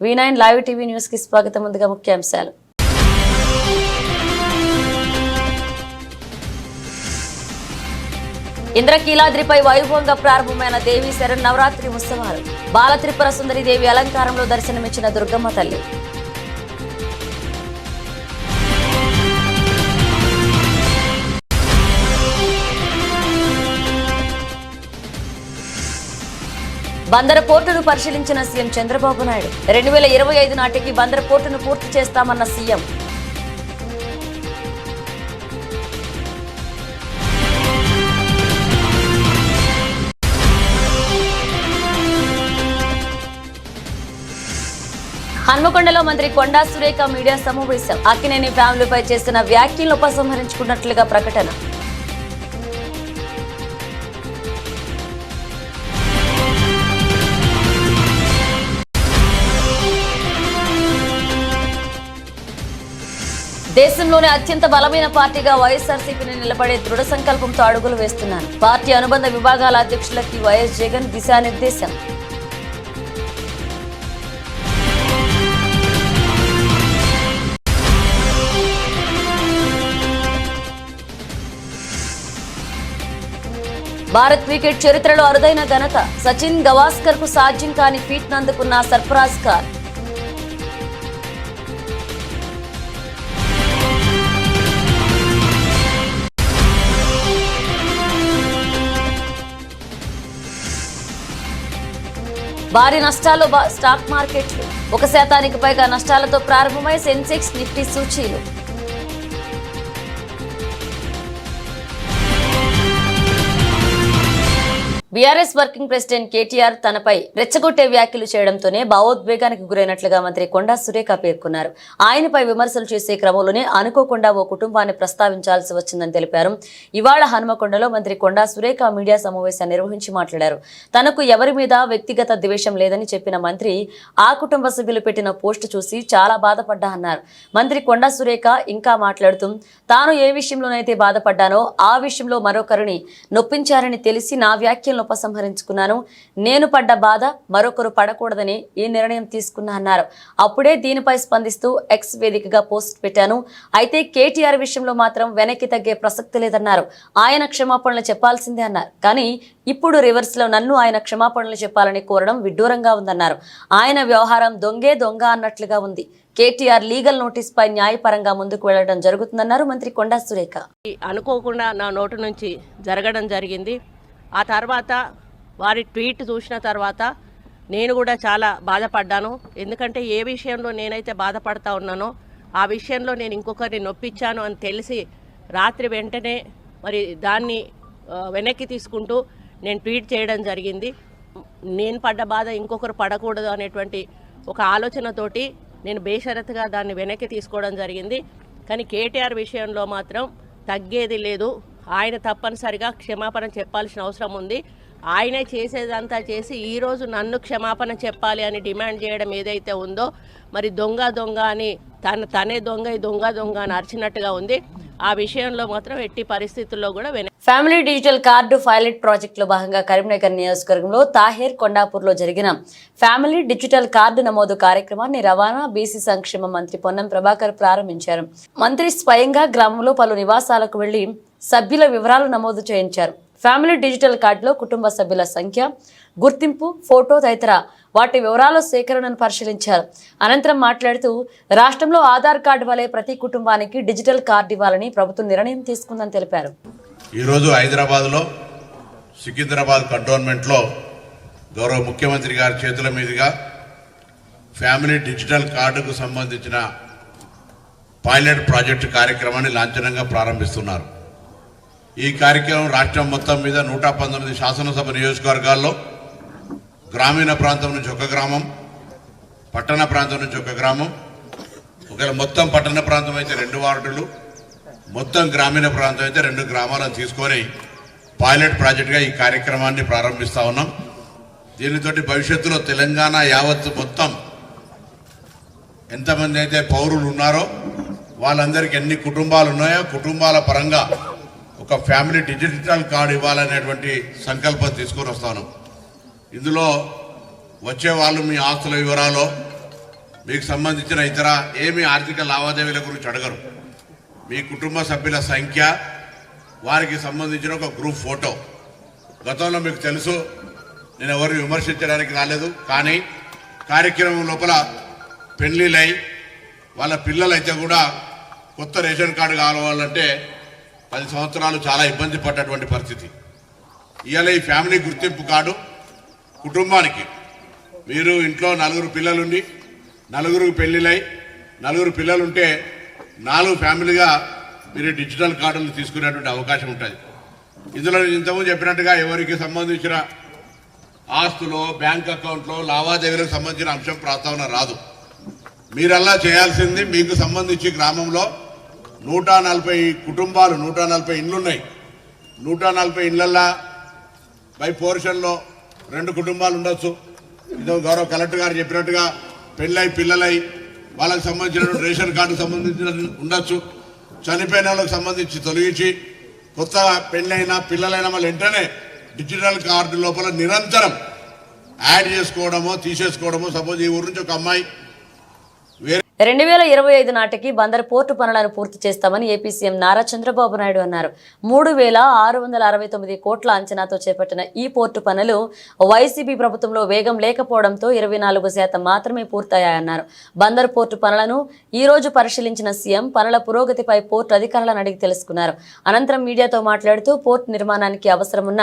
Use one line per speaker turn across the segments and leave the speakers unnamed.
V9 live TV news కి స్వాగతం. ముందుగా ముఖ్యాంశాలు. ఇంద్రకీలాద్రిపై వైభవంగా ప్రారంభమైన దేవి శరన్నవరాత్రి ఉత్సవాలు. బాల త్రిపుర సుందరి దేవి అలంకారంలో దర్శనమిచ్చిన దుర్గమ్మ తల్లి. బందర పోర్టును పరిశీలించిన సీఎం చంద్రబాబు నాయుడు. 2025 నాటికి బందర పోర్టును పూర్తి చేస్తామన్న సీఎం. హన్మకొండలో మంత్రి కొండా సురేఖ మీడియా సమావేశం. అక్కినేని ఫ్యామిలీపై చేసిన వ్యాఖ్యలను ఉపసంహరించుకున్నట్లుగా ప్రకటన. దేశంలోనే అత్యంత బలమైన పార్టీగా వైఎస్ఆర్సీపీని నిలబడే దృఢ సంకల్పంతో అడుగులు వేస్తున్నారు. పార్టీ అనుబంధ విభాగాల అధ్యక్షులకి వైఎస్ జగన్ దిశానిర్దేశం. భారత్ క్రికెట్ చరిత్రలో అరుదైన ఘనత. సచిన్ గవాస్కర్ కు సాధ్యం కాని ఫీట్ అందుకున్న సర్ఫరాజ్ ఖాన్. భారీ నష్టాలు స్టాక్ మార్కెట్లు. 1% పైగా నష్టాలతో ప్రారంభమై సెన్సెక్స్ నిఫ్టీ సూచీలు. బీఆర్ఎస్ వర్కింగ్ ప్రెసిడెంట్ కేటీఆర్ తనపై రెచ్చగొట్టే వ్యాఖ్యలు చేయడంతోనే భావోద్వేగానికి గురైనట్లుగా మంత్రి కొండా సురేఖ పేర్కొన్నారు. ఆయనపై విమర్శలు చేసే క్రమంలోనే అనుకోకుండా ఓ కుటుంబాన్ని ప్రస్తావించాల్సి వచ్చిందని తెలిపారు. ఇవాళ హనుమకొండలో మంత్రి కొండా సురేఖ మీడియా సమావేశాన్ని నిర్వహించి మాట్లాడారు. తనకు ఎవరి మీద వ్యక్తిగత ద్వేషం లేదని చెప్పిన మంత్రి ఆ కుటుంబ సభ్యులు పెట్టిన పోస్టు చూసి చాలా బాధపడ్డా అన్నారు. మంత్రి కొండా సురేఖ ఇంకా మాట్లాడుతూ తాను ఏ విషయంలోనైతే బాధపడ్డానో ఆ విషయంలో మరొకరిని నొప్పించారని తెలిసి నా వ్యాఖ్యలను ఉపసంహరించుకున్నాను. నేను పడ్డ బాధ మరొకరు పడకూడదని ఈ నిర్ణయం తీసుకున్నా అన్నారు. అప్పుడే దీనిపై స్పందిస్తూ ఎక్స్ వేదికగా పోస్ట్ పెట్టాను. అయితే కేటీఆర్ విషయంలో మాత్రం వెనక్కి తగ్గే ప్రసక్తి లేదన్నారు. ఆయన క్షమాపణలు చెప్పాల్సిందే అన్నారు. కానీ ఇప్పుడు రివర్స్ లో నన్ను ఆయన క్షమాపణలు చెప్పాలని కోరడం విడ్డూరంగా ఉందన్నారు. ఆయన వ్యవహారం దొంగే దొంగ అన్నట్లుగా ఉంది. కేటీఆర్ లీగల్ నోటీస్ పై న్యాయపరంగా ముందుకు వెళ్లడం జరుగుతుందన్నారు మంత్రి కొండా సురేఖ.
అనుకోకుండా నా నోటు నుంచి జరగడం జరిగింది. ఆ తర్వాత వారి ట్వీట్ చూసిన తర్వాత నేను కూడా చాలా బాధపడ్డాను. ఎందుకంటే ఏ విషయంలో నేనైతే బాధపడతా ఉన్నానో ఆ విషయంలో నేను ఇంకొకరిని నొప్పించాను అని తెలిసి రాత్రి వెంటనే మరి దాన్ని వెనక్కి తీసుకుంటూ నేను ట్వీట్ చేయడం జరిగింది. నేను పడ్డ బాధ ఇంకొకరు పడకూడదు అనేటువంటి ఒక ఆలోచనతోటి నేను బేషరతుగా దాన్ని వెనక్కి తీసుకోవడం జరిగింది. కానీ కేటీఆర్ విషయంలో మాత్రం తగ్గేది లేదు. ఆయన తప్పనిసరిగా క్షమాపణ చెప్పాల్సిన అవసరం ఉంది. ఆయనే చేసేదంతా చేసి ఈరోజు నన్ను క్షమాపణ చెప్పాలి అని డిమాండ్ చేయడం ఏదైతే ఉందో మరి దొంగ దొంగ అని తనే దొంగ దొంగ దొంగ అని అరిచినట్టుగా ఉంది. ఆ విషయంలో మాత్రం ఎట్టి పరిస్థితుల్లో కూడా
family digital card pilot project లో భాగంగా కరీంనగర్ నియోజకవర్గంలో తాహేర్ కొండాపూర్ లో జరిగిన ఫ్యామిలీ డిజిటల్ కార్డు నమోదు కార్యక్రమాన్ని రవాణా బీసీ సంక్షేమ మంత్రి పొన్నం ప్రభాకర్ ప్రారంభించారు. మంత్రి స్వయంగా గ్రామంలో పలు నివాసాలకు వెళ్లి సభ్యుల వివరాలు నమోదు చేయించారు. ఫ్యామిలీ డిజిటల్ కార్డులో కుటుంబ సభ్యుల సంఖ్య, గుర్తింపు, ఫోటో తదితర వాటి వివరాల సేకరణను పరిశీలించారు. అనంతరం మాట్లాడుతూ రాష్ట్రంలో ఆధార్ కార్డు వలె ప్రతి కుటుంబానికి డిజిటల్ కార్డు ఇవ్వాలని ప్రభుత్వం నిర్ణయం తీసుకుందని తెలిపారు.
ఈరోజు హైదరాబాద్లో సికింద్రాబాద్ కంటోన్మెంట్లో గౌరవ ముఖ్యమంత్రి గారి చేతుల మీదుగా ఫ్యామిలీ డిజిటల్ కార్డుకు సంబంధించిన పైలట్ ప్రాజెక్టు కార్యక్రమాన్ని లాంఛనంగా ప్రారంభిస్తున్నారు. ఈ కార్యక్రమం రాష్ట్రం మొత్తం మీద 119 శాసనసభ నియోజకవర్గాల్లో గ్రామీణ ప్రాంతం నుంచి ఒక గ్రామం, పట్టణ ప్రాంతం నుంచి ఒక గ్రామం, ఒకవేళ మొత్తం పట్టణ ప్రాంతం అయితే 2 వార్డులు, మొత్తం గ్రామీణ ప్రాంతం అయితే 2 గ్రామాలను తీసుకొని పైలట్ ప్రాజెక్టుగా ఈ కార్యక్రమాన్ని ప్రారంభిస్తూ ఉన్నాం. దీనితోటి భవిష్యత్తులో తెలంగాణ యావత్తు మొత్తం ఎంతమంది అయితే పౌరులు ఉన్నారో వాళ్ళందరికీ ఎన్ని కుటుంబాలు ఉన్నాయో కుటుంబాల పరంగా ఒక ఫ్యామిలీ డిజిటల్ కార్డు ఇవ్వాలనేటువంటి సంకల్పం తీసుకొని వస్తాను. ఇందులో వచ్చే వాళ్ళు మీ ఆస్తుల వివరాలు, మీకు సంబంధించిన ఇతర ఏమి ఆర్థిక లావాదేవీల గురించి అడగరు. మీ కుటుంబ సభ్యుల సంఖ్య, వారికి సంబంధించిన ఒక గ్రూప్ ఫోటో. గతంలో మీకు తెలుసు, నేను ఎవరు విమర్శించడానికి రాలేదు, కానీ కార్యక్రమం లోపల పెళ్లిళ్ళై వాళ్ళ పిల్లలైతే కూడా కొత్త రేషన్ కార్డు కావాలంటే 10 సంవత్సరాలు చాలా ఇబ్బంది పడ్డటువంటి పరిస్థితి. ఇవాళ ఈ ఫ్యామిలీ గుర్తింపు కార్డు కుటుంబానికి, మీరు ఇంట్లో 4 పిల్లలుండి 4 పెళ్లిళ్ళై 4 పిల్లలుంటే 4 ఫ్యామిలీగా మీరు డిజిటల్ కార్డులు తీసుకునేటువంటి అవకాశం ఉంటుంది. ఇందులో ఇంతకుముందు చెప్పినట్టుగా ఎవరికి సంబంధించిన ఆస్తులో, బ్యాంక్ అకౌంట్లో లావాదేవీలకు సంబంధించిన అంశం ప్రస్తావన రాదు. మీరల్లా చేయాల్సింది, మీకు సంబంధించి గ్రామంలో 140 కుటుంబాలు, 140 ఇండ్లున్నాయి. 140 ఇండ్లల్లా బై పోర్షన్లో 2 కుటుంబాలు ఉండొచ్చు. ఇదో గౌరవ కలెక్టర్ గారు చెప్పినట్టుగా పెళ్ళై పిల్లలై వాళ్ళకి సంబంధించిన రేషన్ కార్డుకు సంబంధించిన ఉండొచ్చు. చనిపోయిన వాళ్ళకి సంబంధించి తొలగించి కొత్తగా పెళ్ళైనా పిల్లలైనా మళ్ళీ వెంటనే డిజిటల్ కార్డు లోపల నిరంతరం యాడ్ చేసుకోవడమో తీసేసుకోవడమో. సపోజ్ ఈ ఊరు నుంచి ఒక అమ్మాయి
2025 నాటికి బందర్ పోర్టు పనులను పూర్తి చేస్తామని ఏపీ సీఎం నారా చంద్రబాబు నాయుడు అన్నారు. 3,669 కోట్ల అంచనాతో చేపట్టిన ఈ పోర్టు పనులు వైసీపీ ప్రభుత్వంలో వేగం లేకపోవడంతో 24% మాత్రమే పూర్తయ్యాయన్నారు. బందర్ పోర్టు పనులను ఈ రోజు పరిశీలించిన సీఎం పనుల పురోగతిపై పోర్టు అధికారులను అడిగి తెలుసుకున్నారు. అనంతరం మీడియాతో మాట్లాడుతూ పోర్టు నిర్మాణానికి అవసరమున్న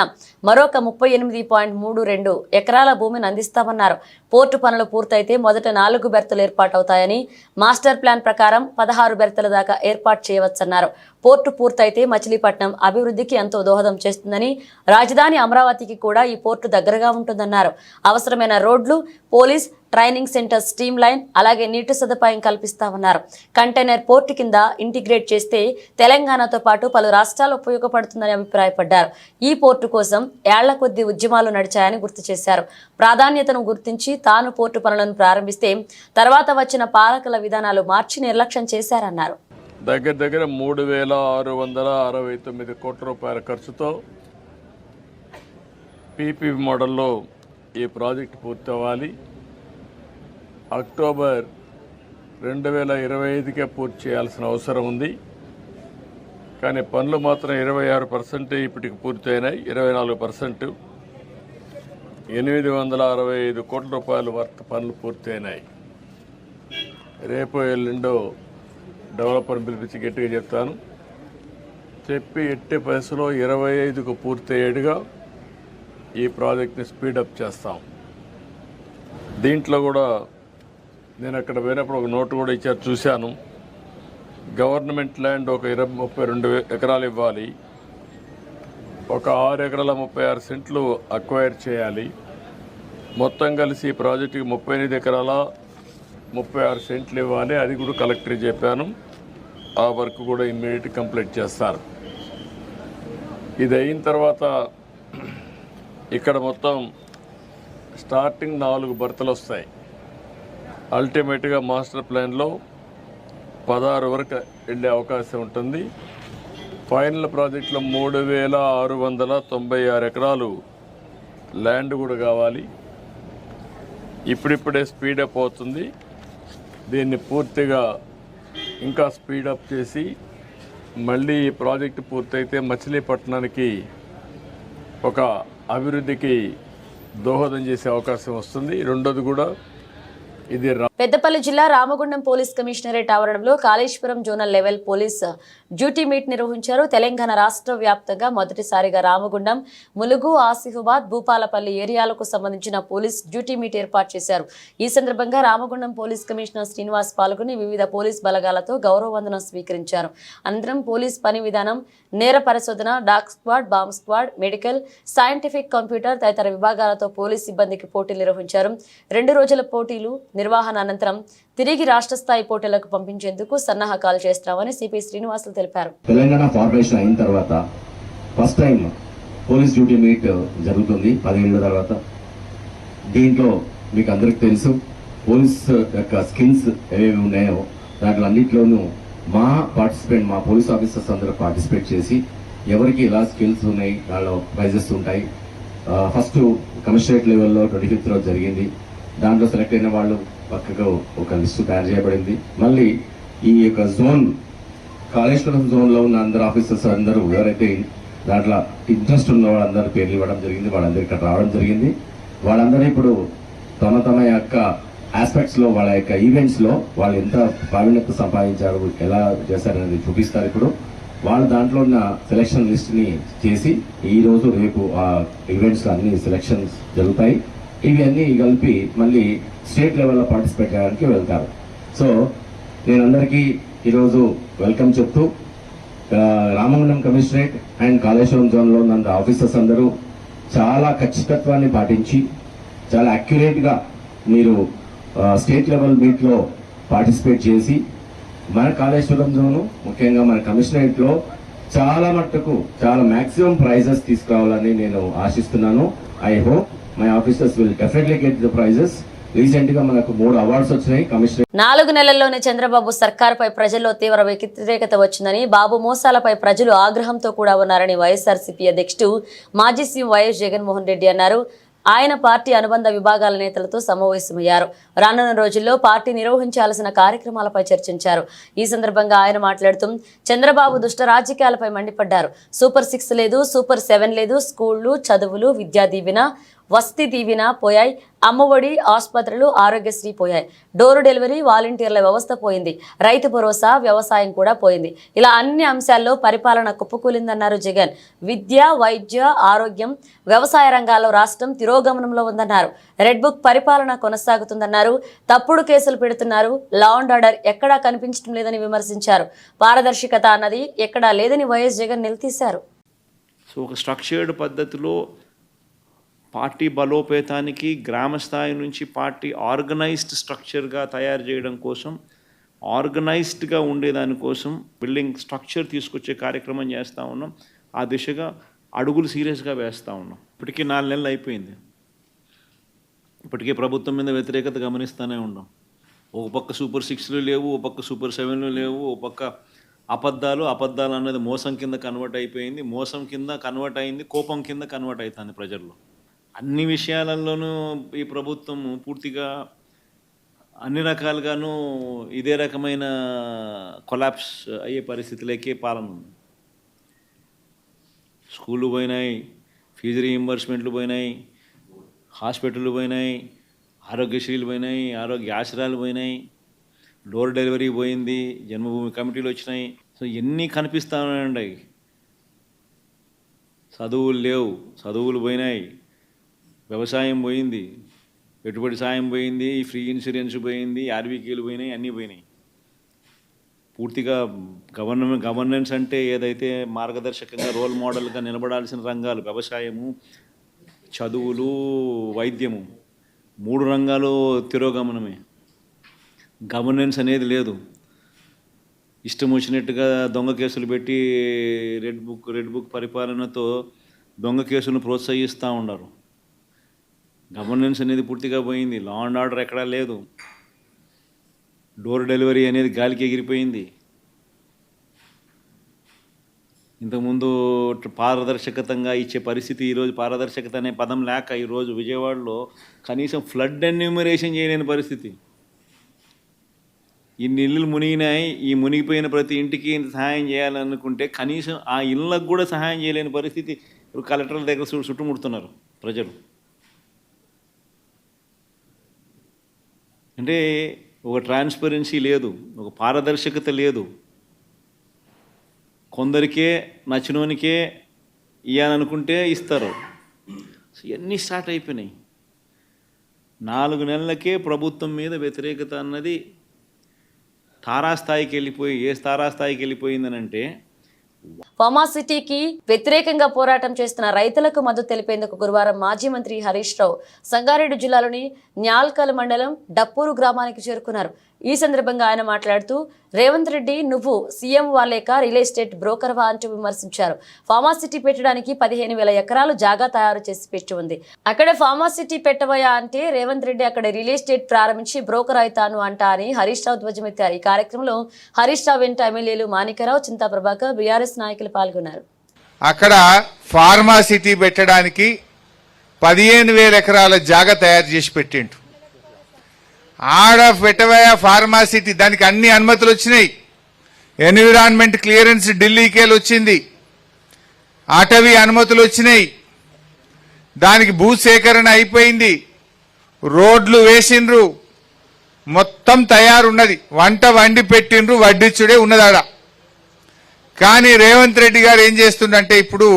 మరొక 38.32 ఎకరాల భూమిని అందిస్తామన్నారు. పోర్టు పనులు పూర్తయితే మొదట 4 బెర్తులు ఏర్పాటవుతాయని, మాస్టర్ ప్లాన్ ప్రకారం 16 బెర్తల దాకా ఏర్పాటు చేయవచ్చన్నారు. పోర్టు పూర్తయితే మచిలీపట్నం అభివృద్ధికి ఎంతో దోహదం చేస్తుందని, రాజధాని అమరావతికి కూడా ఈ పోర్టు దగ్గరగా ఉంటుందన్నారు. అవసరమైన రోడ్లు, police training centre, stream line, అలాగే నీటి సదుపాయం కల్పిస్తామన్నారు. కంటైనర్ పోర్టు కింద ఇంటిగ్రేట్ చేస్తే తెలంగాణతో పాటు పలు రాష్ట్రాలు ఉపయోగపడుతుందని అభిప్రాయపడ్డారు. ఈ పోర్టు కోసం ఏళ్ల కొద్దీ ఉద్యమాలు నడిచాయని గుర్తు చేశారు. ప్రాధాన్యతను గుర్తించి తాను పోర్టు పనులను ప్రారంభిస్తే తర్వాత వచ్చిన పాలకుల విధానాలు మార్చి నిర్లక్ష్యం చేశారన్నారు.
దగ్గర 3,669 కోట్ల రూపాయల ఖర్చుతో పీపీ మోడల్లో ఈ ప్రాజెక్టు పూర్తవ్వాలి. అక్టోబర్ 2025కే పూర్తి చేయాల్సిన అవసరం ఉంది. కానీ పనులు మాత్రం 26% ఇప్పటికి పూర్తయినాయి. 24% 865 కోట్ల రూపాయల వర్త్ పనులు పూర్తయినాయి. రేపు ఎల్లుండో డెవలపర్ పిలిపించి గట్టిగా చెప్తాను, చెప్పి ఎట్టి పరిస్థితిలో 25కు పూర్తయ్యేట్టుగా ఈ ప్రాజెక్ట్ని స్పీడప్ చేస్తాం. దీంట్లో కూడా నేను అక్కడ పోయినప్పుడు ఒక నోటు కూడా ఇచ్చారు, చూశాను. గవర్నమెంట్ ల్యాండ్ ఒక 32 ఎకరాలు ఇవ్వాలి, ఒక 6 ఎకరాల 36 సెంట్లు అక్వైర్ చేయాలి. మొత్తం కలిసి ఈ ప్రాజెక్టుకి 38 ఎకరాల 36 సెంట్లు ఇవ్వాలి. అది కూడా కలెక్టర్ చెప్పాను. ఆ వర్క్ కూడా ఇమ్మీడియట్ కంప్లీట్ చేస్తారు. ఇది అయిన తర్వాత ఇక్కడ మొత్తం స్టార్టింగ్ 4 బర్తలు వస్తాయి. అల్టిమేట్గా మాస్టర్ ప్లాన్లో 16 వరకు వెళ్ళే అవకాశం ఉంటుంది. ఫైనల్ ప్రాజెక్టులో 3,696 ఎకరాలు ల్యాండ్ కూడా కావాలి. ఇప్పుడిప్పుడే స్పీడప్ అవుతుంది. దీన్ని పూర్తిగా ఇంకా స్పీడప్ చేసి మళ్ళీ ఈ ప్రాజెక్టు పూర్తయితే మచిలీపట్నానికి ఒక అభివృద్ధికి దోహదం చేసే అవకాశం వస్తుంది. రెండోది కూడా ఇది
పెద్దపల్లి జిల్లా రామగుండం పోలీస్ కమిషనరేట్ ఆవరణంలో Kaleshwaram zonal level police duty meet నిర్వహించారు. తెలంగాణ రాష్ట్ర వ్యాప్తంగా మొదటిసారిగా రామగుండం, ములుగు, ఆసిఫాబాద్, భూపాలపల్లి ఏరియాలకు సంబంధించిన పోలీస్ డ్యూటీ మీట్ ఏర్పాటు చేశారు. ఈ సందర్భంగా రామగుండం పోలీస్ కమిషనర్ శ్రీనివాస్ పాల్గొని వివిధ పోలీస్ బలగాలతో గౌరవ వందనం స్వీకరించారు. అనంతరం పోలీస్ పని విధానం, నేర పరిశోధన, dog squad, bomb squad, medical, scientific, computer తదితర విభాగాలతో పోలీస్ సిబ్బందికి పోటీలు నిర్వహించారు. 2 రోజుల పోటీలు నిర్వహణ అనంతరం తిరిగి రాష్ట్ర స్థాయి పోటీలకు పంపించేందుకు సన్నాహకాలు చేస్తామని సిపి శ్రీనివాసులు తెలిపారు.
తెలంగాణ ఫార్మేషన్ అయిన తర్వాత first time police duty meet జరుగుతుంది 10 ఏళ్ల తర్వాత. దీంట్లో మీకు అందరికి తెలుసు పోలీస్ యొక్క స్కిల్స్ ఏవేవి ఉన్నాయో దాంట్లో అన్నింటిలోనూ మా పోలీస్ ఆఫీసర్స్ అందరూ పార్టిసిపేట్ చేసి ఎవరికి ఎలా స్కిల్స్ ఉన్నాయి దానిలో ప్రైజెస్ ఉంటాయి. ఫస్ట్ కమిషనరేట్ లెవెల్లో 25th రోజు జరిగింది. దాంట్లో సెలెక్ట్ అయిన వాళ్ళు పక్కగా ఒక లిస్టు తయారు చేయబడింది. మళ్ళీ ఈ యొక్క జోన్ కాళేశ్వరం జోన్లో ఉన్న అందరు ఆఫీసర్స్ అందరూ ఎవరైతే దాంట్లో ఇంట్రెస్ట్ ఉన్న వాళ్ళందరూ పేర్లు ఇవ్వడం జరిగింది. వాళ్ళందరూ ఇక్కడ రావడం జరిగింది. వాళ్ళందరూ ఇప్పుడు తమ యొక్క ఆస్పెక్ట్స్లో వాళ్ళ యొక్క ఈవెంట్స్లో వాళ్ళు ఎంత ప్రావీణ్యత సంపాదించారు, ఎలా చేశారనేది చూపిస్తారు. ఇప్పుడు వాళ్ళు దాంట్లో ఉన్న సెలక్షన్ లిస్ట్ని చేసి ఈరోజు రేపు ఆ ఈవెంట్స్ అన్ని సెలక్షన్స్ జరుగుతాయి. ఇవి అన్నీ కలిపి మళ్ళీ స్టేట్ లెవెల్లో పార్టిసిపేట్ చేయడానికి వెళ్తారు. సో నేను అందరికీ ఈరోజు వెల్కమ్ చెప్తూ రామగుండం కమిషనరేట్ అండ్ కాళేశ్వరం జోన్లో ఉన్న ఆఫీసర్స్ అందరూ చాలా ఖచ్చితత్వాన్ని పాటించి చాలా అక్యురేట్గా మీరు స్టేట్ లెవెల్ మీట్లో పార్టిసిపేట్ చేసి మన కాళేశ్వరం జోను ముఖ్యంగా మన కమిషనరేట్లో చాలా మట్టుకు చాలా మ్యాక్సిమం ప్రైజెస్ తీసుకురావాలని నేను ఆశిస్తున్నాను. I hope my officers will definitely get the prizes. Recent గా మనకు 3 అవార్డ్స్ వచ్చినాయి. కమిషనర్
4 నెలల్లోనే చంద్రబాబు సర్కారుపై ప్రజల్లో తీవ్ర వ్యతిరేకత వచ్చిందని, బాబు మోసాలపై ప్రజలు ఆగ్రహంతో కూడా ఉన్నారని వైఎస్ఆర్సీపీ అధ్యక్షుడు మాజీ సీఎం వైఎస్ జగన్మోహన్ రెడ్డి అన్నారు. ఆయన పార్టీ అనుబంధ విభాగాల నేతలతో సమావేశమయ్యారు. రానున్న రోజుల్లో పార్టీ నిర్వహించాల్సిన కార్యక్రమాలపై చర్చించారు. ఈ సందర్భంగా ఆయన మాట్లాడుతూ చంద్రబాబు దుష్ట రాజకీయాలపై మండిపడ్డారు. సూపర్ 6 లేదు, సూపర్ 7 లేదు, స్కూళ్లు, చదువులు, విద్యా దీవెన, వసతి దీవెన పోయాయి, అమ్మఒడి, ఆసుపత్రులు, ఆరోగ్యశ్రీ పోయాయి, డోర్ డెలివరీ, వాలంటీర్ల వ్యవస్థ పోయింది, రైతు భరోసా, వ్యవసాయం కూడా పోయింది. ఇలా అన్ని అంశాల్లో పరిపాలన కుప్పకూలిందన్నారు జగన్. విద్య, వైద్య, ఆరోగ్యం, వ్యవసాయ రంగాల్లో రాష్ట్రం తిరోగమనంలో ఉందన్నారు. రెడ్ బుక్ పరిపాలన కొనసాగుతుందన్నారు. తప్పుడు కేసులు పెడుతున్నారు. లా అండ్ ఆర్డర్ ఎక్కడా కనిపించడం లేదని విమర్శించారు. పారదర్శకత అన్నది ఎక్కడా లేదని వైఎస్ జగన్ నిలదీశారు.
సో ఒక స్ట్రక్చర్డ్ పద్ధతిలో పార్టీ బలోపేతానికి గ్రామ స్థాయి నుంచి పార్టీ ఆర్గనైజ్డ్ స్ట్రక్చర్గా తయారు చేయడం కోసం, ఆర్గనైజ్డ్గా ఉండేదానికోసం బిల్డింగ్ స్ట్రక్చర్ తీసుకొచ్చే కార్యక్రమం చేస్తూ ఉన్నాం. ఆ దిశగా అడుగులు సీరియస్గా వేస్తూ ఉన్నాం. ఇప్పటికీ 4 నెలలు అయిపోయింది. ఇప్పటికే ప్రభుత్వం మీద వ్యతిరేకత గమనిస్తూనే ఉన్నాం. ఒక పక్క సూపర్ 6లు లేవు, ఒక పక్క సూపర్ 7లు లేవు, ఒక పక్క అబద్ధాలు అన్నది మోసం కింద కన్వర్ట్ అయిపోయింది, మోసం కింద కన్వర్ట్ అయింది, కోపం కింద కన్వర్ట్ అవుతుంది ప్రజల్లో. అన్ని విషయాలలోనూ ఈ ప్రభుత్వం పూర్తిగా అన్ని రకాలుగాను ఇదే రకమైన కొలాప్స్ అయ్యే పరిస్థితులకే పాలన ఉంది. స్కూళ్ళు పోయినాయి, ఫీజు రీయింబర్స్మెంట్లు పోయినాయి, హాస్పిటళ్ళు పోయినాయి, ఆరోగ్యశ్రీలు పోయినాయి, ఆరోగ్య ఆశ్రయాలు పోయినాయి, డోర్ డెలివరీ పోయింది, జన్మభూమి కమిటీలు వచ్చినాయి. సో ఎన్ని కనిపిస్తూ ఉన్నాయండి. చదువులు లేవు, చదువులు పోయినాయి, వ్యవసాయం పోయింది, పెట్టుబడి సాయం పోయింది, ఫ్రీ ఇన్సూరెన్స్ పోయింది, ఆర్బీకేలు పోయినాయి, అన్నీ పోయినాయి. పూర్తిగా గవర్నెన్స్ అంటే ఏదైతే మార్గదర్శకంగా రోల్ మోడల్గా నిలబడాల్సిన రంగాలు వ్యవసాయము, చదువులు, వైద్యము, 3 రంగాలు తిరోగమనమే. గవర్నెన్స్ అనేది లేదు. ఇష్టం వచ్చినట్టుగా దొంగ కేసులు పెట్టి రెడ్ బుక్ పరిపాలనతో దొంగ కేసులను ప్రోత్సహిస్తూ ఉన్నారు. గవర్నెన్స్ అనేది పూర్తిగా పోయింది. లా అండ్ ఆర్డర్ ఎక్కడా లేదు. డోర్ డెలివరీ అనేది గాలికి ఎగిరిపోయింది. ఇంతకుముందు పారదర్శకతంగా ఇచ్చే పరిస్థితి ఈరోజు పారదర్శకత అనే పదం లేక ఈరోజు విజయవాడలో కనీసం ఫ్లడ్ ఎన్యూమరేషన్ చేయలేని పరిస్థితి. ఇన్ని ఇళ్ళు మునిగినాయి, ఈ మునిగిపోయిన ప్రతి ఇంటికి సహాయం చేయాలనుకుంటే కనీసం ఆ ఇళ్ళకు కూడా సహాయం చేయలేని పరిస్థితి. ఇప్పుడు కలెక్టర్ల దగ్గర చుట్టుముడుతున్నారు ప్రజలు. అంటే ఒక ట్రాన్స్పరెన్సీ లేదు, ఒక పారదర్శకత లేదు. కొందరికే నచ్చినోనికే ఇవ్వాలనుకుంటే ఇస్తారు. ఇవన్నీ స్టార్ట్ అయిపోయినాయి. 4 నెలలకే ప్రభుత్వం మీద వ్యతిరేకత అన్నది తారాస్థాయికి వెళ్ళిపోయి, ఏ తారాస్థాయికి వెళ్ళిపోయిందనంటే
ఫార్మాసిటీకి వ్యతిరేకంగా పోరాటం చేస్తున్న రైతులకు మద్దతు తెలిపేందుకు గురువారం మాజీ మంత్రి హరీష్ రావు సంగారెడ్డి జిల్లాలోని న్యాల్కల్ మండలం డప్పూరు గ్రామానికి చేరుకున్నారు. ఈ సందర్భంగా ఆయన మాట్లాడుతూ రేవంత్ రెడ్డి నువ్వు సీఎం వాలేక రియల్ ఎస్టేట్ బ్రోకర్వా అంటూ విమర్శించారు. ఫార్మాసిటీ పెట్టడానికి 15,000 ఎకరాలు జాగా తయారు చేసి పెట్టి ఉంది. అక్కడే ఫార్మాసిటీ పెట్టవయా అంటే రేవంత్ రెడ్డి అక్కడ రియల్ ఎస్టేట్ ప్రారంభించి బ్రోకర్ అవుతాను అంటా అని హరీష్ రావు ధ్వజమెత్తారు. ఈ కార్యక్రమంలో హరీష్ రావు వెంట ఎమ్మెల్యేలు మాణికరావు, చింతా ప్రభాకర్, బీఆర్ఎస్ నాయకులు పాల్గొన్నారు.
అక్కడ ఫార్మాసిటీ పెట్టడానికి 15,000 ఎకరాల జాగా తయారు చేసి పెట్టిండు. ఆడ పెట్టవయా ఫార్మాసిటీ, దానికి అన్ని అనుమతులు వచ్చినాయి. ఎన్విరాన్మెంట్ క్లియరెన్స్ ఢిల్లీకేలు వచ్చింది, అటవీ అనుమతులు వచ్చినాయి, దానికి భూసేకరణ అయిపోయింది, రోడ్లు వేసిండ్రు, మొత్తం తయారున్నది, వంట వండి పెట్టిండ్రు, వడ్డిచ్చుడే ఉన్నదాడ. కానీ రేవంత్ రెడ్డి గారు ఏం చేస్తుండంటే ఇప్పుడు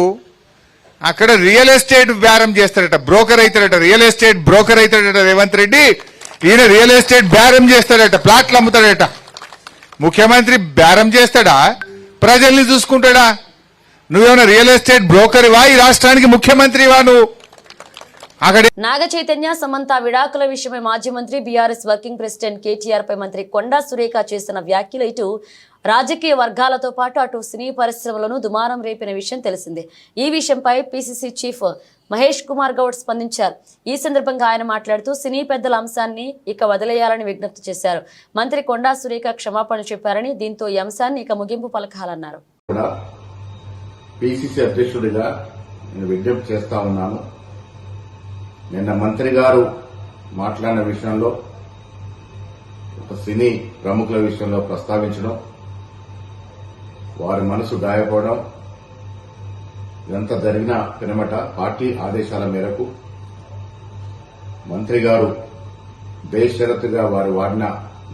అక్కడ రియల్ ఎస్టేట్ బేరం చేస్తాడట, బ్రోకర్ అవుతాడట, రియల్ ఎస్టేట్ బ్రోకర్ అవుతాడట రేవంత్ రెడ్డి. ఈయన రియల్ ఎస్టేట్ బేరం చేస్తాడట, ప్లాట్లు అమ్ముతాడట. ముఖ్యమంత్రి బేరం చేస్తాడా, ప్రజల్ని చూసుకుంటాడా? నువ్వేమైనా రియల్ ఎస్టేట్ బ్రోకర్వా, ఈ రాష్ట్రానికి ముఖ్యమంత్రివా నువ్వు? అక్కడ
నాగ చైతన్య సమంత విడాకుల విషయమై మాజీ మంత్రి బీఆర్ఎస్ వర్కింగ్ ప్రెసిడెంట్ కేటీఆర్ పై మంత్రి కొండా సురేఖ చేసిన వ్యాఖ్యలు ఇటు రాజకీయ వర్గాలతో పాటు అటు సినీ పరిశ్రమలను దుమారం రేపిన విషయం తెలిసిందే. ఈ విషయంపై పీసీసీ చీఫ్ మహేష్ కుమార్ గౌడ్ స్పందించారు. ఈ సందర్భంగా ఆయన మాట్లాడుతూ సినీ పెద్దల అంశాన్ని ఇక వదిలేయాలని విజ్ఞప్తి చేశారు. మంత్రి కొండా సురేఖ క్షమాపణ చెప్పారని, దీంతో ఈ అంశాన్ని ఇక ముగింపు పలకాలన్నారు.
పీసీసీ అధ్యక్షుడిగా నేను విజ్ఞప్తి చేస్తా ఉన్నాను. నిన్న మంత్రి గారు మాట్లాడిన విషయంలో, ఒక సినీ ప్రముఖుల విషయంలో ప్రస్తావించడం, వారి మనసు గాయపడడం, ఇదంతా జరిగిన పినమట పార్టీ ఆదేశాల మేరకు మంత్రి గారు బేషరతుగా వారు వాడిన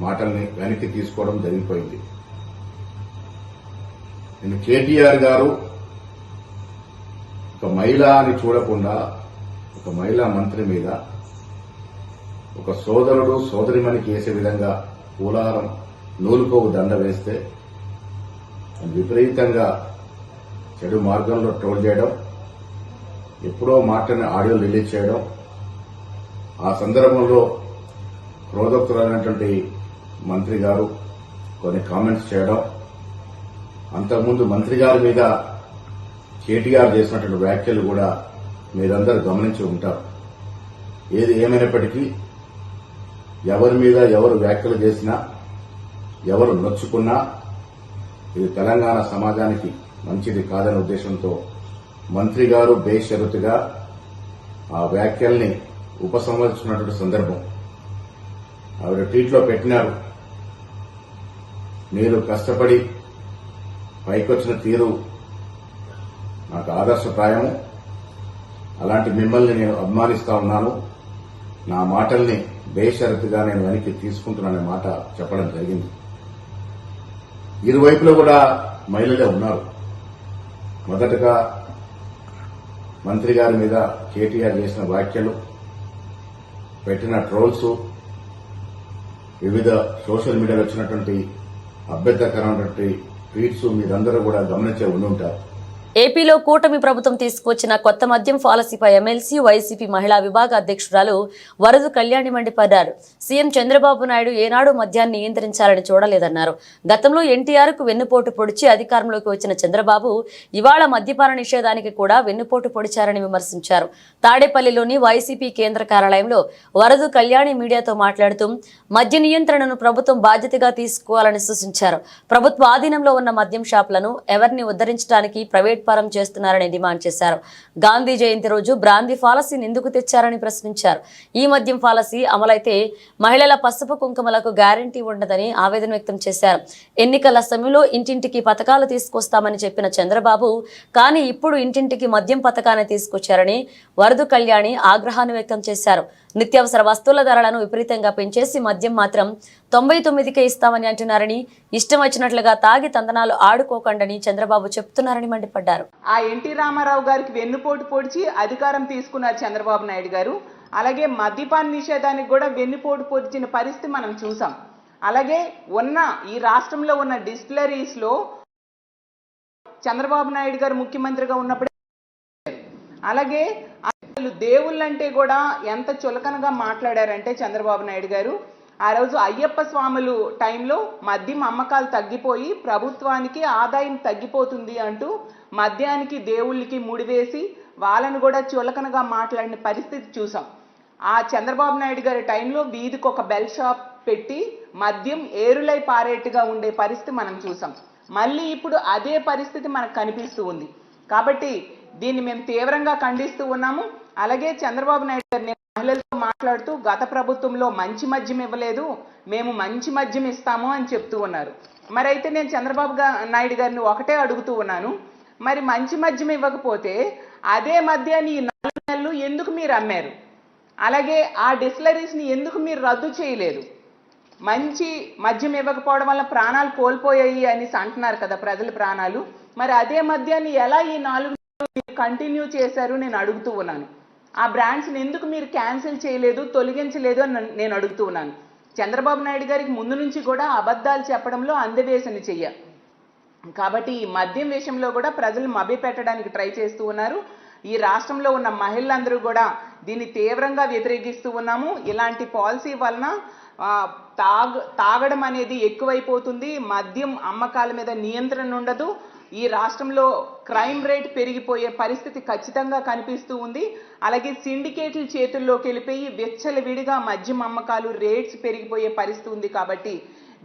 మాటల్ని వెనక్కి తీసుకోవడం జరిగిపోయింది. నేను కేటీఆర్ గారు ఒక మహిళ అని చూడకుండా ఒక మహిళా మంత్రి మీద ఒక సోదరుడు సోదరిమణికి వేసే విధంగా పూలారం నూలుకోవు దండ వేస్తే విపరీతంగా చెడు మార్గంలో ట్రోల్ చేయడం, ఎప్పుడో మాటని ఆడియో రిలీజ్ చేయడం, ఆ సందర్భంలో క్రోధోక్తులైనటువంటి మంత్రి గారు కొన్ని కామెంట్స్ చేయడం, అంతకుముందు మంత్రి గారి మీద కేటీఆర్ చేసినటువంటి వ్యాఖ్యలు కూడా మీరందరూ గమనించి ఉంటారు. ఏది ఏమైనప్పటికీ ఎవరి మీద ఎవరు వ్యాఖ్యలు చేసినా, ఎవరు నొచ్చుకున్నా ఇది తెలంగాణ సమాజానికి మంచిది కాదనే ఉద్దేశంతో మంత్రి గారు బేషరతుగా ఆ వ్యాఖ్యల్ని ఉపసంహరించుకున్నటువంటి సందర్భం. ఆవిడ ట్వీట్లో పెట్టినారు, మీరు కష్టపడి పైకొచ్చిన తీరు నాకు ఆదర్శప్రాయము, అలాంటి మిమ్మల్ని నేను అభిమానిస్తా ఉన్నాను, నా మాటల్ని బేషరతుగా నేను వెనక్కి తీసుకుంటున్నాననే మాట చెప్పడం జరిగింది. ఇరువైపులో కూడా మహిళలే ఉన్నారు. మొదటగా మంత్రి గారి మీద కేటీఆర్ చేసిన వ్యాఖ్యలు, పెట్టిన ట్రోల్స్, వివిధ సోషల్ మీడియాలో వచ్చినటువంటి అభ్యంతరకరమైనటువంటి ట్వీట్స్ మీరందరూ కూడా గమనించే ఉండుంటారు.
ఏపీలో కూటమి ప్రభుత్వం తీసుకువచ్చిన కొత్త మద్యం పాలసీపై ఎమ్మెల్సీ వైసీపీ మహిళా విభాగ అధ్యక్షురాలు వరదు కళ్యాణి మండిపడ్డారు. సీఎం చంద్రబాబు నాయుడు ఏనాడు మద్యాన్ని నియంత్రించాలని చూడలేదన్నారు. గతంలో ఎన్టీఆర్ కు వెన్నుపోటు పొడిచి అధికారంలోకి వచ్చిన చంద్రబాబు ఇవాళ మద్యపాన నిషేధానికి కూడా వెన్నుపోటు పొడిచారని విమర్శించారు. తాడేపల్లిలోని వైసీపీ కేంద్ర కార్యాలయంలో వరదు కళ్యాణి మీడియాతో మాట్లాడుతూ మద్య నియంత్రణను ప్రభుత్వం బాధ్యతగా తీసుకోవాలని సూచించారు. ప్రభుత్వ ఆధీనంలో ఉన్న మద్యం షాపులను ఎవరిని ఉద్ధరించడానికి ప్రైవేట్ పరం చేస్తున్నారని డిమాండ్ చేశారు. గాంధీ జయంతి రోజు బ్రాందీ పాలసీని ఎందుకు తెచ్చారని ప్రశ్నించారు. ఈ మద్యం పాలసీ అమలైతే మహిళల పసుపు కుంకుమలకు గ్యారంటీ ఉండదని ఆవేదన వ్యక్తం చేశారు. ఎన్నికల సమయంలో ఇంటింటికి పథకాలు తీసుకొస్తామని చెప్పిన చంద్రబాబు కానీ ఇప్పుడు ఇంటింటికి మద్యం పథకాన్ని తీసుకొచ్చారని వరదు కళ్యాణి ఆగ్రహాన్ని వ్యక్తం చేశారు. నిత్యావసర వస్తువుల ధరలను విపరీతంగా పెంచేసి మద్యం మాత్రం 99కే ఇస్తామని అంటున్నారని, ఇష్టం వచ్చినట్లుగా తాగి తందనాలు ఆడుకోకండని చంద్రబాబు చెప్తున్నారని మండిపడ్డారు.
ఆ ఎన్టీ రామారావు గారికి వెన్నుపోటు పొడిచి అధికారం తీసుకున్నారు చంద్రబాబు నాయుడు గారు. అలాగే మద్యపాన నిషేధానికి కూడా వెన్నుపోటు పొడిచిన పరిస్థితి మనం చూసాం. అలాగే ఈ రాష్ట్రంలో ఉన్న డిస్టిలరీస్ లో చంద్రబాబు నాయుడు గారు ముఖ్యమంత్రిగా ఉన్నప్పుడే, అలాగే దేవుళ్ళంటే కూడా ఎంత చులకనగా మాట్లాడారంటే చంద్రబాబు నాయుడు గారు, ఆ రోజు అయ్యప్ప స్వాములు టైంలో మద్యం అమ్మకాలు తగ్గిపోయి ప్రభుత్వానికి ఆదాయం తగ్గిపోతుంది అంటూ మద్యానికి దేవుళ్ళకి ముడివేసి వాళ్ళను కూడా చులకనగా మాట్లాడిన పరిస్థితి చూసాం. ఆ చంద్రబాబు నాయుడు గారి టైంలో వీధికి ఒక బెల్ షాప్ పెట్టి మద్యం ఏరులై పారేట్టుగా ఉండే పరిస్థితి మనం చూసాం. మళ్ళీ ఇప్పుడు అదే పరిస్థితి మనకు కనిపిస్తూ ఉంది. కాబట్టి దీన్ని మేము తీవ్రంగా ఖండిస్తూ ఉన్నాము. అలాగే చంద్రబాబు నాయుడు గారిని మహిళలతో మాట్లాడుతూ గత ప్రభుత్వంలో మంచి మద్యం ఇవ్వలేదు, మేము మంచి మద్యం ఇస్తాము అని చెప్తూ ఉన్నారు. మరి అయితే నేను చంద్రబాబు నాయుడు గారిని ఒకటే అడుగుతూ ఉన్నాను, మరి మంచి మద్యం ఇవ్వకపోతే అదే మద్యాన్ని ఈ 4 నెలలు ఎందుకు మీరు అమ్మారు? అలాగే ఆ డిస్టిలరీస్ని ఎందుకు మీరు రద్దు చేయలేదు? మంచి మద్యం ఇవ్వకపోవడం వల్ల ప్రాణాలు కోల్పోయాయి అని అంటున్నారు కదా ప్రజల ప్రాణాలు. మరి అదే మద్యాన్ని ఎలా ఈ 4 నెలలు కంటిన్యూ చేశారు నేను అడుగుతూ ఉన్నాను. ఆ బ్రాండ్స్ని ఎందుకు మీరు క్యాన్సిల్ చేయలేదు, తొలగించలేదు అని నేను అడుగుతూ ఉన్నాను. చంద్రబాబు నాయుడు గారికి ముందు నుంచి కూడా అబద్ధాలు చెప్పడంలో అందవేసిన చెయ్య. కాబట్టి ఈ మద్యం విషయంలో కూడా ప్రజలు మభ్యపెట్టడానికి ట్రై చేస్తూ ఉన్నారు. ఈ రాష్ట్రంలో ఉన్న మహిళలందరూ కూడా దీన్ని తీవ్రంగా వ్యతిరేకిస్తూ ఉన్నాము. ఇలాంటి పాలసీ వలన తాగడం అనేది ఎక్కువైపోతుంది, మద్యం అమ్మకాల మీద నియంత్రణ ఉండదు, ఈ రాష్ట్రంలో క్రైమ్ రేట్ పెరిగిపోయే పరిస్థితి ఖచ్చితంగా కనిపిస్తూ ఉంది. అలాగే సిండికేట్ల చేతుల్లోకి వెళ్ళిపోయి విచ్చలవిడిగా మద్యం అమ్మకాలు రేట్స్ పెరిగిపోయే పరిస్థితి ఉంది. కాబట్టి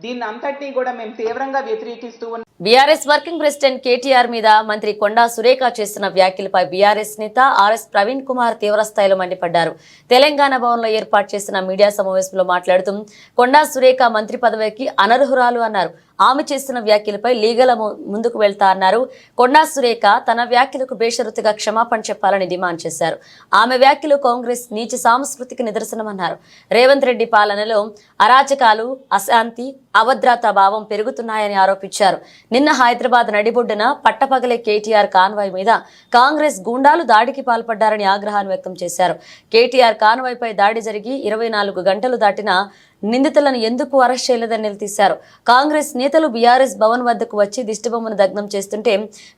దీన్ని అంతటినీ కూడా మేము తీవ్రంగా వ్యతిరేకిస్తూ ఉన్నాం.
బీఆర్ఎస్ వర్కింగ్ ప్రెసిడెంట్ కేటీఆర్ మీద మంత్రి కొండా సురేఖ చేస్తున్న వ్యాఖ్యలపై బీఆర్ఎస్ నేత ఆర్ఎస్ ప్రవీణ్ కుమార్ తీవ్రస్థాయిలో మండిపడ్డారు. తెలంగాణ భవన్లో ఏర్పాటు చేసిన మీడియా సమావేశంలో మాట్లాడుతూ కొండా సురేఖ మంత్రి పదవికి అనర్హురాలు అన్నారు. ఆమె చేస్తున్న వ్యాఖ్యలపై లీగల్ ముందుకు వెళ్తా అన్నారు. కొండా సురేఖ తన వ్యాఖ్యలకు బేషరతుగా క్షమాపణ చెప్పాలని డిమాండ్ చేశారు. ఆమె వ్యాఖ్యలు కాంగ్రెస్ నీచ సాంస్కృతికి నిదర్శనమన్నారు. రేవంత్ రెడ్డి పాలనలో అరాచకాలు, అశాంతి, అభద్రతా భావం పెరుగుతున్నాయని ఆరోపించారు. నిన్న హైదరాబాద్ నడిబొడ్డున పట్టపగలే కేటీఆర్ కాన్వాయ్ మీద కాంగ్రెస్ గూండాలు దాడికి పాల్పడ్డారని ఆగ్రహాన్ని వ్యక్తం చేశారు. కేటీఆర్ కాన్వాయ్పై దాడి జరిగి 24 గంటలు దాటినా నిందితులను ఎందుకు అరెస్ట్ చేయలేదని నిలదీశారు. కాంగ్రెస్ నేతలు బీఆర్ఎస్ భవన్ వద్దకు వచ్చి దిష్టిబొమ్మను దగ్ధం చేస్తుంటే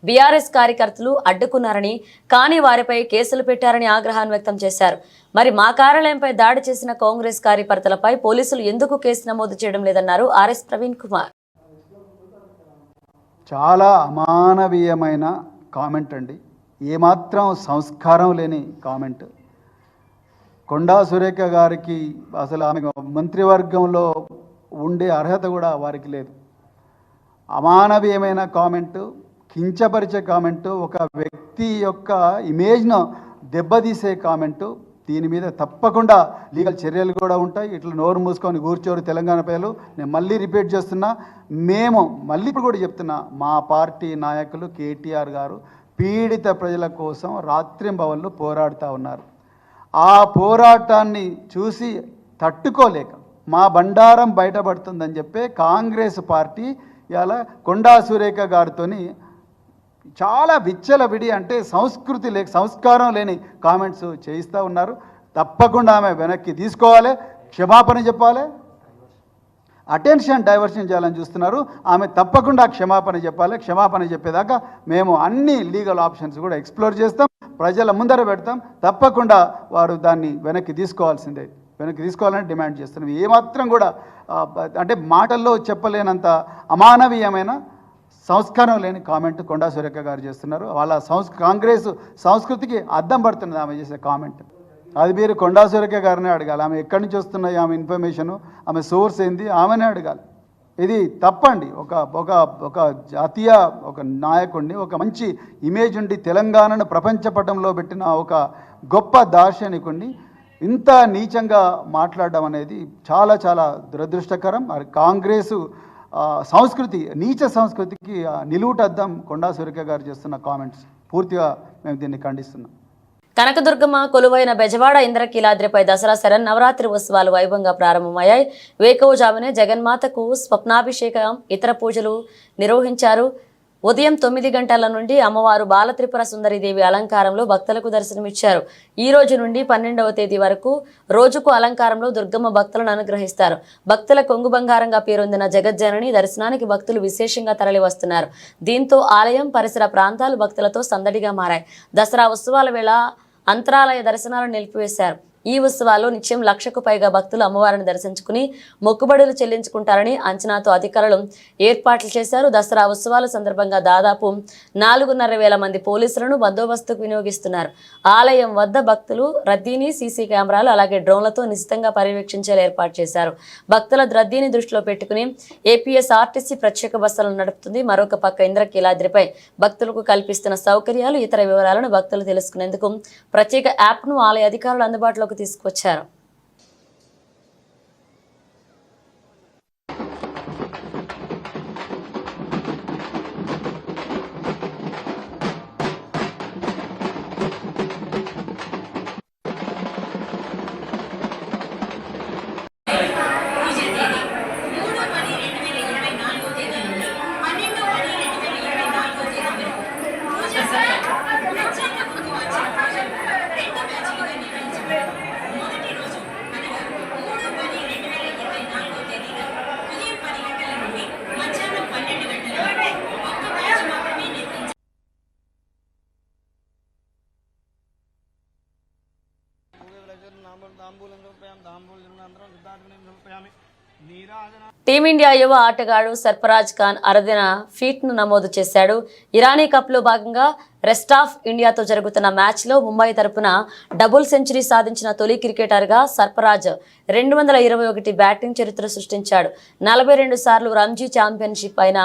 బీఆర్ఎస్ కార్యకర్తలు అడ్డుకున్నారని, కానీ వారిపై కేసులు పెట్టారని ఆగ్రహాన్ని వ్యక్తం చేశారు. మరి మా కార్యాలయంపై దాడి చేసిన కాంగ్రెస్ కార్యకర్తలపై పోలీసులు ఎందుకు కేసు నమోదు చేయడం లేదన్నారు ఆర్ఎస్ ప్రవీణ్ కుమార్.
చాలా అమానవీయమైన కామెంట్ అండి, ఏమాత్రం సంస్కారం లేని కామెంట్. కొండా సురేఖ గారికి అసలు ఆమె మంత్రివర్గంలో ఉండే అర్హత కూడా వారికి లేదు. అమానవీయమైన కామెంటు, కించపరిచే కామెంటు, ఒక వ్యక్తి యొక్క ఇమేజ్ను దెబ్బతీసే కామెంటు. దీని మీద తప్పకుండా లీగల్ చర్యలు కూడా ఉంటాయి. ఇట్లా నోరు మూసుకొని కూర్చోరు తెలంగాణ ప్రజలు. నేను మళ్ళీ రిపీట్ చేస్తున్నా, మేము మళ్ళీ ఇప్పుడు కూడా చెప్తున్నా, మా పార్టీ నాయకులు కేటీఆర్ గారు పీడిత ప్రజల కోసం రాత్రింబవళ్ళు పోరాడుతూ ఉన్నారు. ఆ పోరాటాన్ని చూసి తట్టుకోలేక మా బండారం బయటపడుతుందని చెప్పి కాంగ్రెస్ పార్టీ ఇలా కొండా సురేఖ గారితోని చాలా విచ్చలవిడి, అంటే సంస్కారం లేని కామెంట్స్ చేయిస్తూ ఉన్నారు. తప్పకుండా ఆమె వెనక్కి తీసుకోవాలి, క్షమాపణ చెప్పాలి. అటెన్షన్ డైవర్షన్ చేయాలని చూస్తున్నారు. ఆమె తప్పకుండా క్షమాపణ చెప్పాలి. క్షమాపణ చెప్పేదాకా మేము అన్ని లీగల్ ఆప్షన్స్ కూడా ఎక్స్ప్లోర్ చేస్తాం, ప్రజల ముందర పెడతాం. తప్పకుండా వారు దాన్ని వెనక్కి తీసుకోవాల్సిందే, వెనక్కి తీసుకోవాలని డిమాండ్ చేస్తున్నాం. ఏమాత్రం కూడా అంటే మాటల్లో చెప్పలేనంత అమానవీయమైన, సంస్కారం లేని కామెంట్ కొండా సురేఖ గారు చేస్తున్నారు. వాళ్ళ కాంగ్రెస్ సంస్కృతికి అద్దం పడుతున్నది ఆమె చేసే కామెంట్. అది మీరు కొండా సురేఖ గారినే అడగాలి. ఆమె ఎక్కడి నుంచి వస్తున్నాయి, ఆమె ఇన్ఫర్మేషను, ఆమె సోర్స్ ఏంది, ఆమెనే అడగాలి. ఇది తప్పండి. ఒక జాతీయ ఒక నాయకుడిని, ఒక మంచి ఇమేజ్ ఉండి తెలంగాణను ప్రపంచ పటంలో పెట్టిన ఒక గొప్ప దార్శనికుడిని ఇంత నీచంగా మాట్లాడడం అనేది చాలా చాలా దురదృష్టకరం. కాంగ్రెసు సంస్కృతి, నీచ సంస్కృతికి నిలువుటద్దం కొండా సురేఖ గారు చేస్తున్న కామెంట్స్. పూర్తిగా మేము దీన్ని ఖండిస్తున్నాం.
కనకదుర్గమ్మ కొలువైన బెజవాడ ఇంద్రకీలాద్రిపై దసరా శరన్నవరాత్రి ఉత్సవాలు వైభవంగా ప్రారంభమయ్యాయి. వేకువజామునే జగన్మాతకు స్వప్నాభిషేకం, ఇతర పూజలు నిర్వహించారు. ఉదయం 9 గంటల నుండి అమ్మవారు బాలత్రిపుర సుందరీదేవి అలంకారంలో భక్తులకు దర్శనమిచ్చారు. ఈ రోజు నుండి 12వ తేదీ వరకు రోజుకు అలంకారంలో దుర్గమ్మ భక్తులను అనుగ్రహిస్తారు. భక్తుల కొంగు బంగారంగా పేరొందిన జగజ్జనని దర్శనానికి భక్తులు విశేషంగా తరలి వస్తున్నారు. దీంతో ఆలయం పరిసర ప్రాంతాలు భక్తులతో సందడిగా మారాయి. దసరా ఉత్సవాల వేళ అంతరాలయ దర్శనాలను నిలిపివేశారు. ఈ ఉత్సవాల్లో నిత్యం 1,00,000కు పైగా భక్తులు అమ్మవారిని దర్శించుకుని మొక్కుబడులు చెల్లించుకుంటారని అంచనాతో అధికారులు ఏర్పాట్లు చేశారు. దసరా ఉత్సవాల సందర్భంగా దాదాపు 4,500 మంది పోలీసులను బందోబస్తుకు వినియోగిస్తున్నారు. ఆలయం వద్ద భక్తులు రద్దీని సీసీ కెమెరాలు అలాగే డ్రోన్లతో నిశితంగా పర్యవేక్షించేలా ఏర్పాటు చేశారు. భక్తుల రద్దీని దృష్టిలో పెట్టుకుని ఏపీఎస్ఆర్టీసీ ప్రత్యేక బస్సులను నడుపుతుంది. మరొక పక్క ఇంద్రకీలాద్రిపై భక్తులకు కల్పిస్తున్న సౌకర్యాలు, ఇతర వివరాలను భక్తులు తెలుసుకునేందుకు ప్రత్యేక యాప్ను ఆలయ అధికారులు అందుబాటులోకి వెలుగులోకి తీసుకొచ్చారు. టీమిండియా యువ ఆటగాడు సర్ఫరాజ్ ఖాన్ అరుదైన ఫీట్ను నమోదు చేశాడు. ఇరానీ కప్లో భాగంగా రెస్ట్ ఆఫ్ ఇండియాతో జరుగుతున్న మ్యాచ్లో ముంబై తరపున డబుల్ సెంచరీ సాధించిన తొలి క్రికెటర్గా సర్ఫరాజ్ 221 బ్యాటింగ్ చరిత్ర సృష్టించాడు. 42 సార్లు రంజీ ఛాంపియన్షిప్ అయిన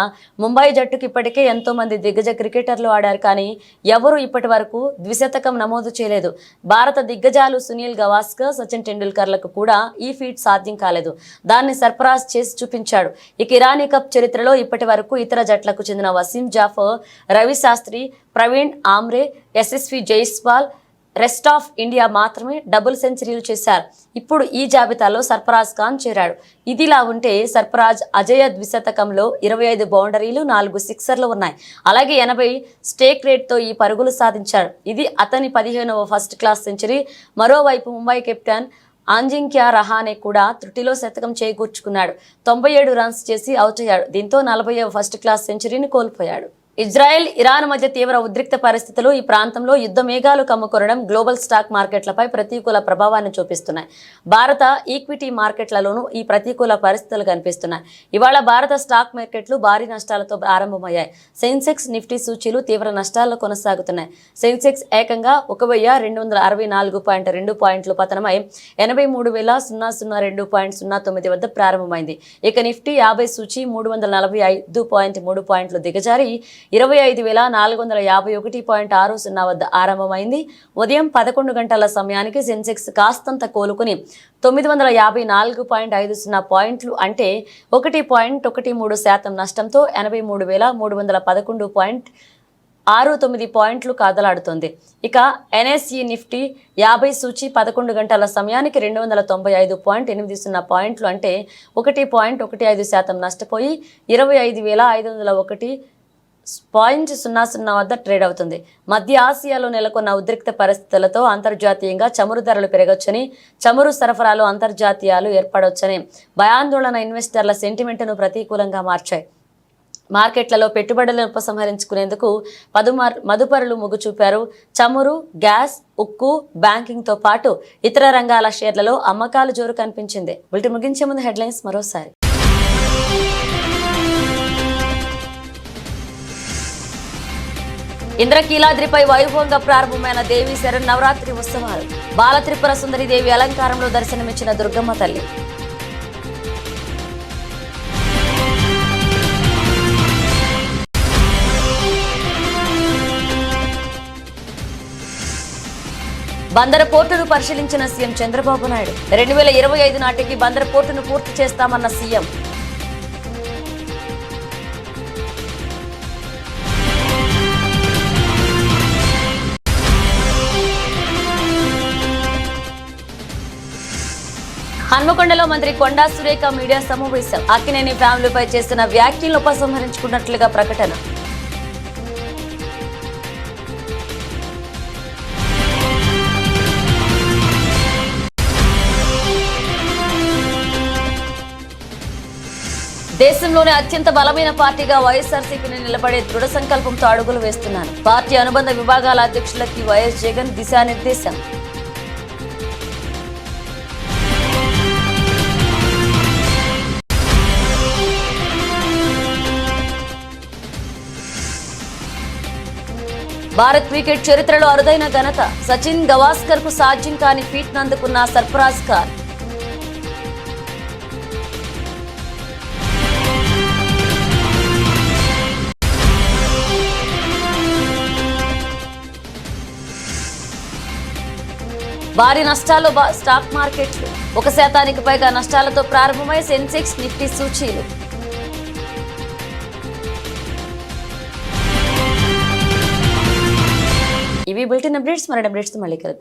ముంబై జట్టుకు ఇప్పటికే ఎంతో మంది దిగ్గజ క్రికెటర్లు ఆడారు, కానీ ఎవరూ ఇప్పటి వరకు ద్విశతకం నమోదు చేయలేదు. భారత దిగ్గజాలు సునీల్ గవాస్కర్, సచిన్ టెండూల్కర్లకు కూడా ఈ ఫీట్ సాధ్యం కాలేదు. దాన్ని సర్ఫరాజ్ చేసి చూపించాడు. ఇక ఇరానీ కప్ చరిత్రలో ఇప్పటి వరకు ఇతర జట్లకు చెందిన Wasim Jaffer, Ravi Shastri, Pravin Amre, Yashasvi Jaiswal, rest of India మాత్రమే డబుల్ సెంచరీలు చేశారు. ఇప్పుడు ఈ జాబితాలో సర్ఫరాజ్ ఖాన్ చేరాడు. ఇదిలా ఉంటే సర్ఫరాజ్ అజేయ ద్విశతకంలో 25 బౌండరీలు, 4 సిక్సర్లు ఉన్నాయి. అలాగే 80 స్టేక్ రేట్తో ఈ పరుగులు సాధించాడు. ఇది అతని 15వ ఫస్ట్ క్లాస్ సెంచరీ. మరోవైపు ముంబై కెప్టెన్ అజింక్య రహానే కూడా త్రుటిలో శతకం చేకూర్చుకున్నాడు. 97 రన్స్ చేసి అవుట్ అయ్యాడు. దీంతో 40వ ఫస్ట్ క్లాస్ సెంచరీని కోల్పోయాడు. ఇజ్రాయెల్, ఇరాన్ మధ్య తీవ్ర ఉద్రిక్త పరిస్థితులు ఈ ప్రాంతంలో యుద్ధ మేఘాలు కమ్ముకొనడం గ్లోబల్ స్టాక్ మార్కెట్లపై ప్రతికూల ప్రభావాన్ని చూపిస్తున్నాయి. భారత ఈక్విటీ మార్కెట్లలోనూ ఈ ప్రతికూల పరిస్థితులు కనిపిస్తున్నాయి. ఇవాళ భారత స్టాక్ మార్కెట్లు భారీ నష్టాలతో ప్రారంభమయ్యాయి. సెన్సెక్స్, నిఫ్టీ సూచీలు తీవ్ర నష్టాల్లో కొనసాగుతున్నాయి. సెన్సెక్స్ ఏకంగా 1264.2 పాయింట్లు పతనమై 83,002.09 వద్ద ప్రారంభమైంది. ఇక నిఫ్టీ 50 సూచీ 345.3 పాయింట్లు దిగజారి 25,451.60 వద్ద ఆరంభమైంది. ఉదయం 11 గంటల సమయానికి సెన్సెక్స్ కాస్తంత కోలుకుని 954.50 పాయింట్లు అంటే 1.13% నష్టంతో 83,311.69 పాయింట్లు కాదలాడుతోంది. ఇక ఎన్ఎస్ఈ నిఫ్టీ 50 సూచీ 11 గంటల సమయానికి 295.80 పాయింట్లు అంటే 1.15% నష్టపోయి 25,501.00 వద్ద ట్రేడ్ అవుతుంది. మధ్య ఆసియాలో నెలకొన్న ఉద్రిక్త పరిస్థితులతో అంతర్జాతీయంగా చమురు ధరలు పెరగొచ్చని, చమురు సరఫరాలో అంతర్జాతీయాలు ఏర్పడవచ్చని భయాందోళన ఇన్వెస్టర్ల సెంటిమెంట్ను ప్రతికూలంగా మార్చాయి. మార్కెట్లలో పెట్టుబడులను ఉపసంహరించుకునేందుకు మదుపరులు మొగ్గు చూపారు. చమురు, గ్యాస్, ఉక్కు, బ్యాంకింగ్తో పాటు ఇతర రంగాల షేర్లలో అమ్మకాలు జోరు కనిపించింది. బులెటిన్ ముగించే ముందు హెడ్లైన్స్ మరోసారి. ఇంద్రకీలాద్రిపై వైభవంగా ప్రారంభమైన దేవి శరన్నవరాత్రి ఉత్సవాలు. బాల త్రిపుర సుందరి దేవి అలంకారంలో దర్శనమిచ్చిన దుర్గమ్మ తల్లి. బందరు పోర్టును పరిశీలించిన సీఎం చంద్రబాబు నాయుడు. 2025 నాటికి బందరు పోర్టును పూర్తి చేస్తామన్న సీఎం. హన్మకొండలో మంత్రి కొండా సురేఖ మీడియా సమావేశం. అక్కినేని ఫ్యామిలీపై చేసిన వ్యాఖ్యలను ఉపసంహరించుకున్నట్లుగా ప్రకటన. దేశంలోనే అత్యంత బలమైన పార్టీగా వైఎస్ఆర్సీపీని నిలబడే దృఢ సంకల్పంతో అడుగులు వేస్తున్నాను. పార్టీ అనుబంధ విభాగాల అధ్యక్షులకి వైఎస్ జగన్ దిశానిర్దేశం. భారత్ క్రికెట్ చరిత్రలో అరుదైన ఘనత. సచిన్ గవాస్కర్ కు సాధ్యం కాని ఫీట్ నందుకున్న సర్ఫరాజ్ ఖాన్. భారీ నష్టాలు స్టాక్ మార్కెట్లు 1% పైగా నష్టాలతో ప్రారంభమై సెన్సెక్స్ నిఫ్టీ సూచీలు. ఇవి బులెటిన్ అప్డేట్స్. మరిన్ని అప్డేట్స్ మళ్ళీ కలుద్దాం.